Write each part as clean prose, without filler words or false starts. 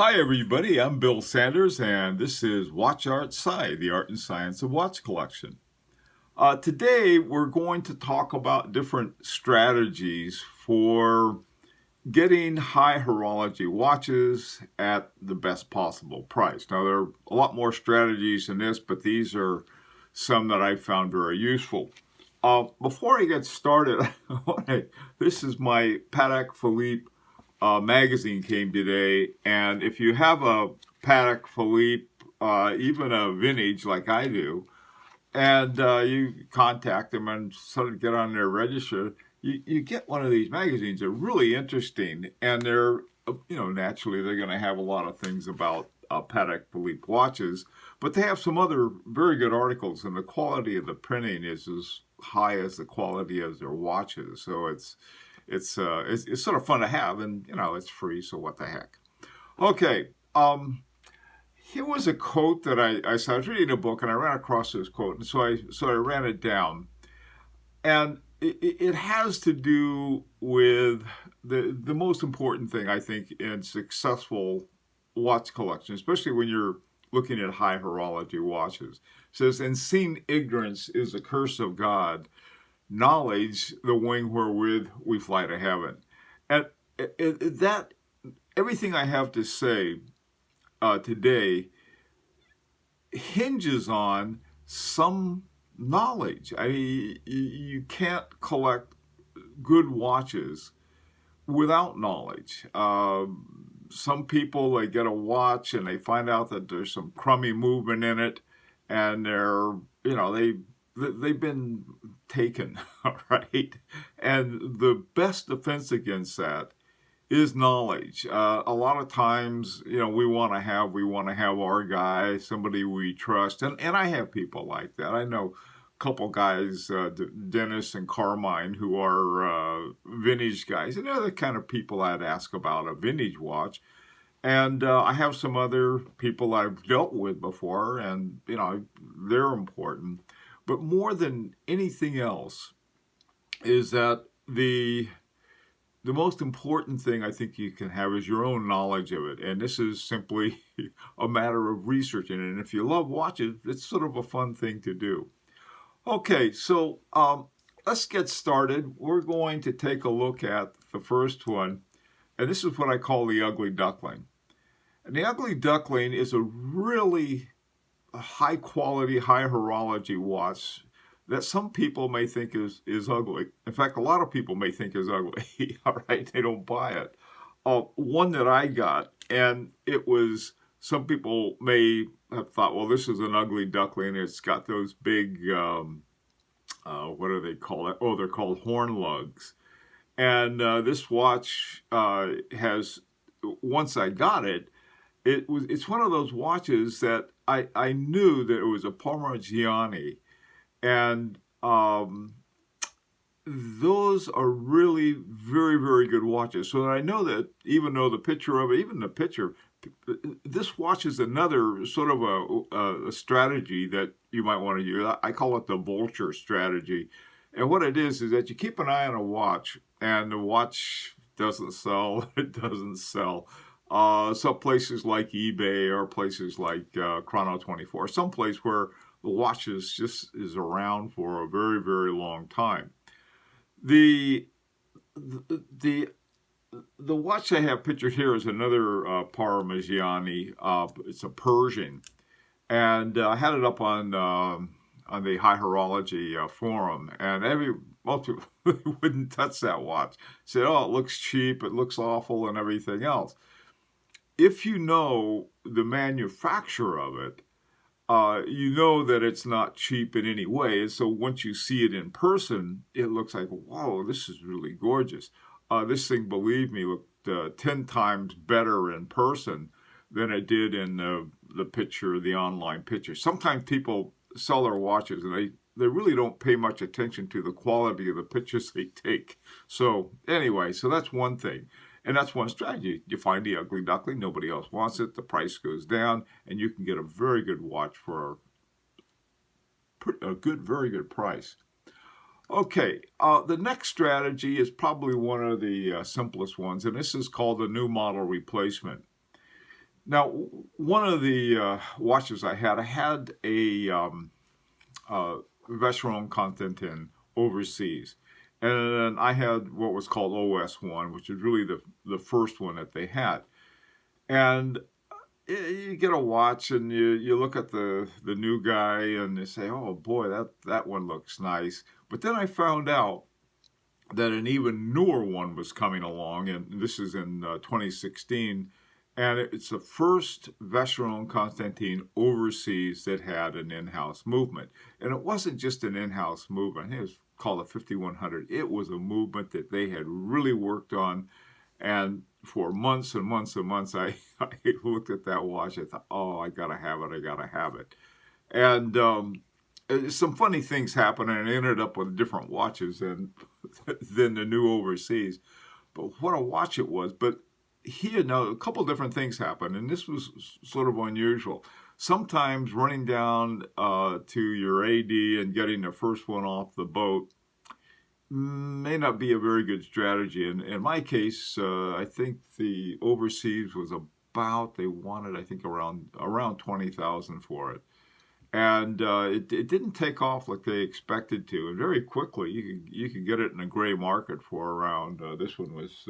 Hi, everybody. I'm Bill Sanders, and this is Watch Art Sci, the art and science of watch collection. Today, we're going to talk about different strategies for getting high horology watches at the best possible price. Now, there are a lot more strategies in this, but these are some that I found very useful. Before I get started, this is my Patek Philippe magazine came today, and if you have a Patek Philippe, even a vintage like I do, and you contact them and sort of get on their register, you get one of these magazines. They're really interesting, and they're, naturally they're going to have a lot of things about Patek Philippe watches, but they have some other very good articles, and the quality of the printing is as high as the quality of their watches. So it's sort of fun to have, and it's free, so what the heck. Okay, here was a quote that I saw. I was reading a book and I ran across this quote, and so I ran it down, and it has to do with the most important thing I think in successful watch collection, especially when you're looking at high horology watches. It says, "And seeing ignorance is a curse of God, knowledge the wing wherewith we fly to heaven." And that everything I have to say today hinges on some knowledge. I mean, you can't collect good watches without knowledge. Some people, they get a watch and they find out that there's some crummy movement in it, and they've been taken, all right? And the best defense against that is knowledge. A lot of times, we want to have our guy, somebody we trust, and I have people like that. I know a couple guys, Dennis and Carmine, who are vintage guys, and they're the kind of people I'd ask about a vintage watch. And I have some other people I've dealt with before, and they're important. But more than anything else is that the most important thing I think you can have is your own knowledge of it. And this is simply a matter of researching it. And if you love watches, it's sort of a fun thing to do. Okay, so let's get started. We're going to take a look at the first one. And this is what I call the Ugly Duckling. And the Ugly Duckling is a really high quality, high horology watch that some people may think is ugly. In fact, a lot of people may think is ugly. All right, they don't buy it. One that I got, and it was, some people may have thought, well, this is an Ugly Duckling. It's got those big, what do they call it? Oh, they're called horn lugs. And this watch has, once I got it, it's one of those watches that I knew that it was a Parmigiani, and those are really very, very good watches. So I know that even though the picture of it, even the picture, this watch is another sort of a strategy that you might want to use. I call it the vulture strategy. And what it is that you keep an eye on a watch, and the watch doesn't sell, it doesn't sell. Some places like eBay, or places like Chrono24, some place where the watch is around for a very, very long time. The watch I have pictured here is another Parmigiani. It's a Persian, and I had it up on the High Horology forum, and most people wouldn't touch that watch. Said, "Oh, it looks cheap, it looks awful," and everything else. If you know the manufacturer of it, you know that it's not cheap in any way. And so once you see it in person, it looks like, whoa, this is really gorgeous. This thing, believe me, looked 10 times better in person than it did in the picture, the online picture. Sometimes people sell their watches and they really don't pay much attention to the quality of the pictures they take. So anyway, so that's one thing. And that's one strategy. You find the Ugly Duckling, nobody else wants it, the price goes down, and you can get a very good watch for a very good price. Okay, the next strategy is probably one of the simplest ones, and this is called the new model replacement. Now, one of the watches I had Vacheron Constantin overseas. And I had what was called OS1, which is really the first one that they had. And you get a watch and you look at the new guy and you say, oh boy, that one looks nice. But then I found out that an even newer one was coming along, and this is in 2016, and it's the first Vacheron Constantin overseas that had an in-house movement. And it wasn't just an in-house movement. It was called a 5100. It was a movement that they had really worked on, and for months and months and months, I looked at that watch. I thought, oh, I gotta have it. I gotta have it. And some funny things happened, and I ended up with different watches than the new overseas. But what a watch it was! But here, now a couple different things happened, and this was sort of unusual. Sometimes running down to your AD and getting the first one off the boat may not be a very good strategy. And in my case, I think the overseas was about, they wanted, I think, around 20,000 for it. And it didn't take off like they expected to. And very quickly, you could get it in a gray market for around, this one was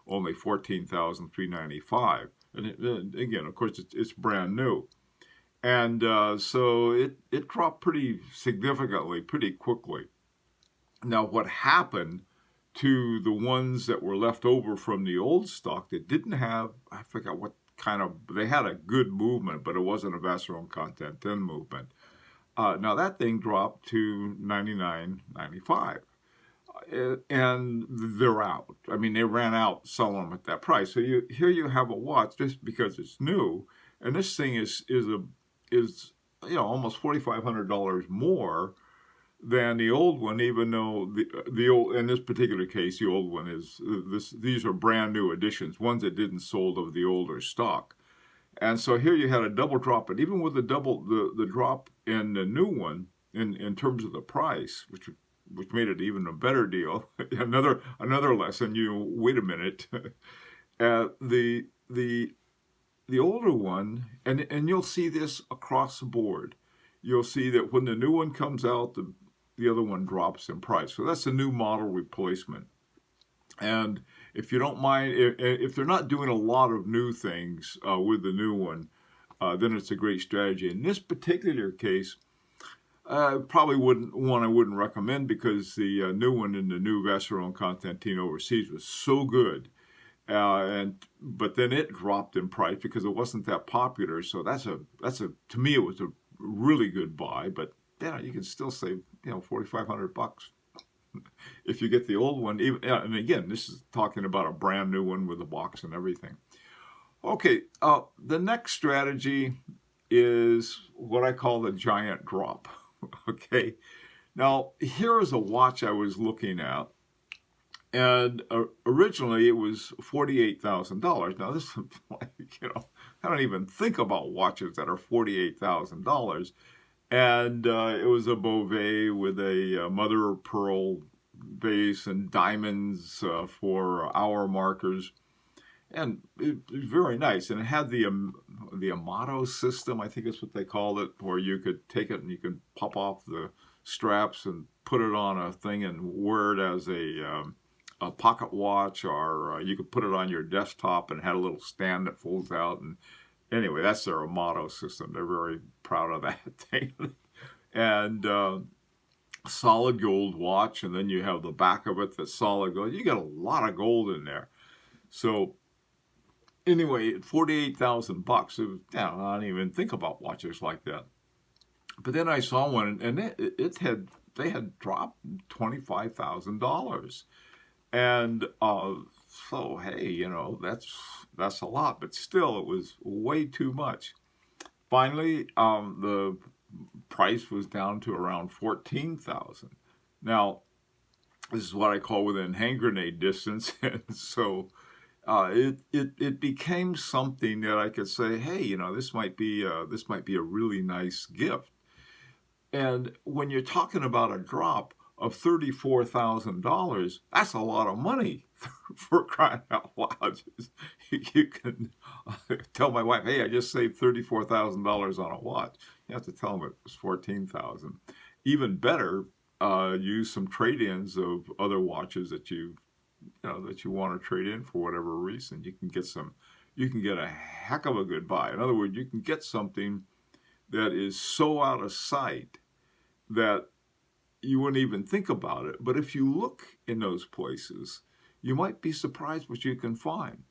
only 14,395. And again, of course, it's brand new. And so it dropped pretty significantly, pretty quickly. Now, what happened to the ones that were left over from the old stock that didn't have, I forgot what kind of, they had a good movement, but it wasn't a Vacheron Constantin movement. Now that thing dropped to 99.95, and they're out. I mean, they ran out selling them at that price. So here you have a watch just because it's new, and this thing is almost $4,500 more than the old one, even though the old, in this particular case, the old one is these are brand new editions, ones that didn't sold of the older stock. And so here you had a double drop, but even with the drop in the new one in terms of the price, which made it even a better deal. another lesson. Wait a minute, the older one, and you'll see this across the board. You'll see that when the new one comes out, the other one drops in price. So that's a new model replacement. And if you don't mind, if they're not doing a lot of new things with the new one, then it's a great strategy. In this particular case, probably I wouldn't recommend, because the new one in the new Vacheron Constantin overseas was so good. But then it dropped in price because it wasn't that popular. So that's a to me, it was a really good buy. But yeah, you can still save $4,500 if you get the old one. And again, this is talking about a brand new one with a box and everything. Okay, the next strategy is what I call the giant drop. Okay, now here is a watch I was looking at, and originally it was $48,000. Now this is like, I don't even think about watches that are $48,000. And it was a Beauvais with a mother of pearl base and diamonds for hour markers. And it was very nice. And it had the Amato system, I think is what they called it, where you could take it and you could pop off the straps and put it on a thing and wear it as a pocket watch, or you could put it on your desktop and had a little stand that folds out. And anyway, that's their Amato system. They're very proud of that thing. And solid gold watch, and then you have the back of it that's solid gold. You got a lot of gold in there. So anyway, at $48,000, I don't even think about watches like that. But then I saw one, and they had dropped $25,000, and so hey, that's a lot, but still, it was way too much. Finally, the price was down to around $14,000. Now, this is what I call within hand grenade distance, and so it became something that I could say, hey, this might be a really nice gift. And when you're talking about a drop, of $34,000, that's a lot of money for crying out loud. You can tell my wife, hey, I just saved $34,000 on a watch. You have to tell them it was $14,000. Even better, use some trade-ins of other watches that you want to trade in for whatever reason. You can get a heck of a good buy. In other words, you can get something that is so out of sight that you wouldn't even think about it. But if you look in those places, you might be surprised what you can find.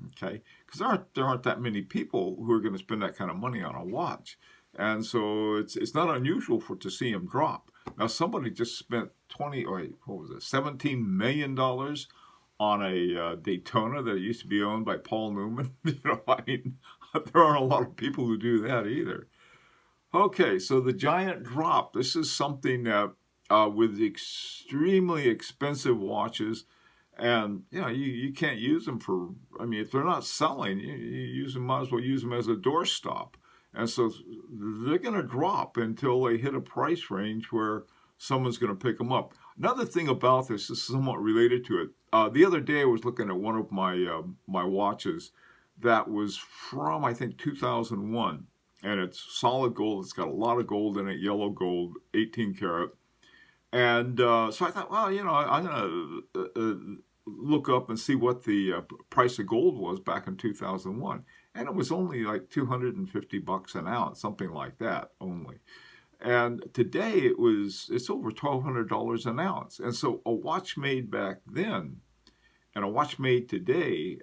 Okay, because there aren't that many people who are going to spend that kind of money on a watch, and so it's not unusual to see them drop. Now somebody just spent $17 million on a Daytona that used to be owned by Paul Newman. I mean, there aren't a lot of people who do that either. Okay, so the giant drop. This is something that with extremely expensive watches, and you can't use them for. I mean, if they're not selling, you might as well use them as a doorstop. And so they're going to drop until they hit a price range where someone's going to pick them up. Another thing about this is somewhat related to it. The other day I was looking at one of my watches that was from, I think, 2001. And it's solid gold. It's got a lot of gold in it, yellow gold, 18 karat. And so I thought, well, I'm going to look up and see what the price of gold was back in 2001. And it was only like $250 an ounce, something like that only. And today it's over $1,200 an ounce. And so a watch made back then and a watch made today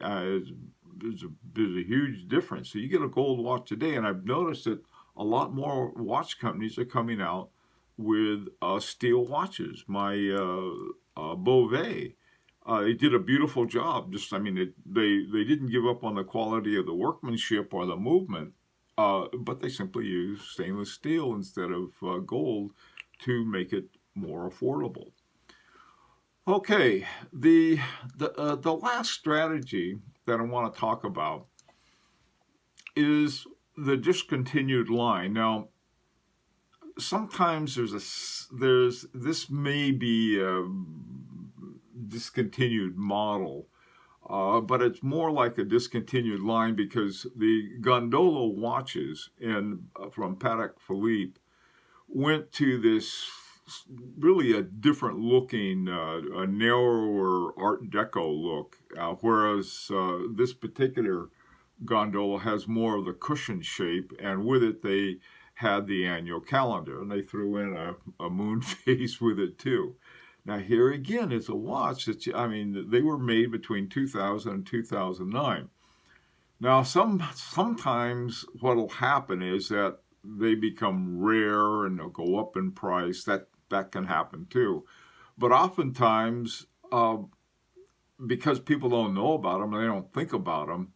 there's a huge difference. So you get a gold watch today, and I've noticed that a lot more watch companies are coming out with steel watches. My Beauvais, they did a beautiful job. They didn't give up on the quality of the workmanship or the movement, but they simply used stainless steel instead of gold to make it more affordable. Okay, the last strategy that I want to talk about is the discontinued line. Now, sometimes this may be a discontinued model, but it's more like a discontinued line because the gondola watches from Patek Philippe went to this really a different looking, a narrower Art Deco look, whereas this particular gondola has more of the cushion shape, and with it they had the annual calendar, and they threw in a moon phase with it too. Now here again is a watch that, they were made between 2000 and 2009. Now sometimes what will happen is that they become rare and they'll go up in price. That can happen too. But oftentimes, because people don't know about them and they don't think about them,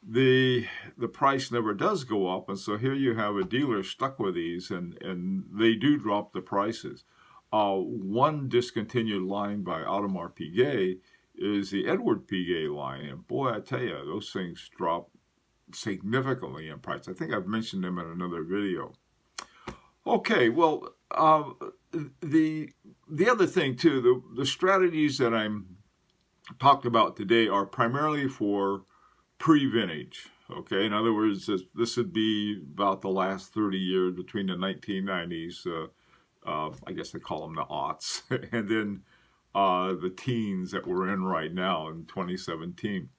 the price never does go up. And so here you have a dealer stuck with these, and they do drop the prices. One discontinued line by Audemars Piguet is the Edward Piguet line. And boy, I tell you, those things drop significantly in price. I think I've mentioned them in another video. Okay, well, the other thing too, the strategies that I'm talking about today are primarily for pre-vintage. Okay, in other words, this would be about the last 30 years between the 1990s. I guess they call them the aughts, and then the teens that we're in right now in 2017.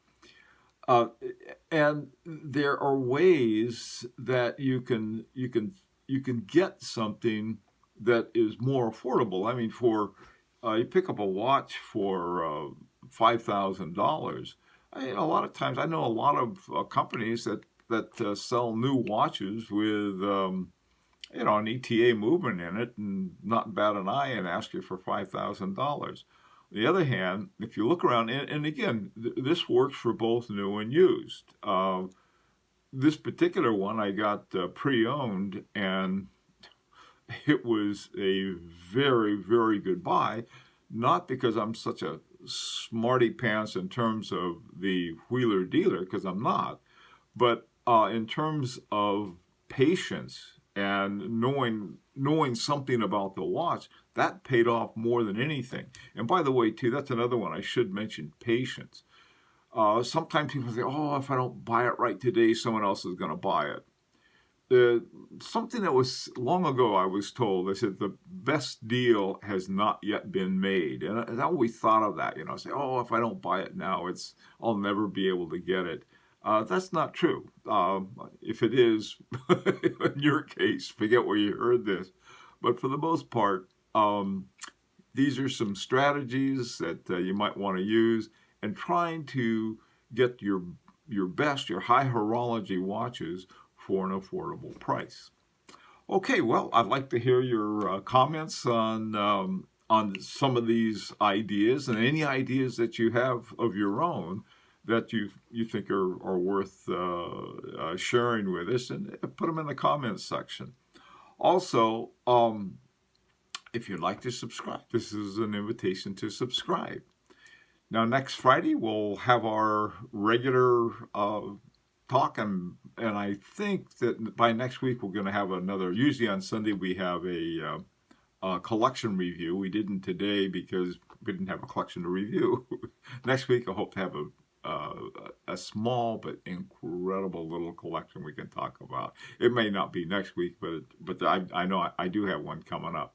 And there are ways that you can get something that is more affordable. I mean, you pick up a watch for $5,000. A lot of times, I know a lot of companies that sell new watches with an ETA movement in it and not bat an eye and ask you for $5,000. On the other hand, if you look around, and again, this works for both new and used. This particular one I got pre-owned, and it was a very, very good buy, not because I'm such a smarty pants in terms of the wheeler dealer, because I'm not, but in terms of patience And knowing something about the watch, that paid off more than anything. And by the way, too, that's another one I should mention: patience. Sometimes people say, "Oh, if I don't buy it right today, someone else is going to buy it." Uh, Something that was long ago, I was told, they said the best deal has not yet been made, and I always thought of that. I say, "Oh, if I don't buy it now, I'll never be able to get it." That's not true. If it is, in your case, forget where you heard this. But for the most part, these are some strategies that you might want to use in trying to get your high horology watches for an affordable price. Okay, well, I'd like to hear your comments on some of these ideas, and any ideas that you have of your own that you think are worth sharing with us, and put them in the comments section. Also, if you'd like to subscribe, this is an invitation to subscribe. Now, next Friday, we'll have our regular talk, and I think that by next week, we're going to have another. Usually on Sunday, we have a collection review. We didn't today because we didn't have a collection to review. Next week, I hope to have a small but incredible little collection we can talk about. It may not be next week, but I know I do have one coming up.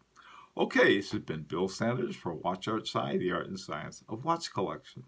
Okay, this has been Bill Sanders for Watch Art Sci, the art and science of watch collection.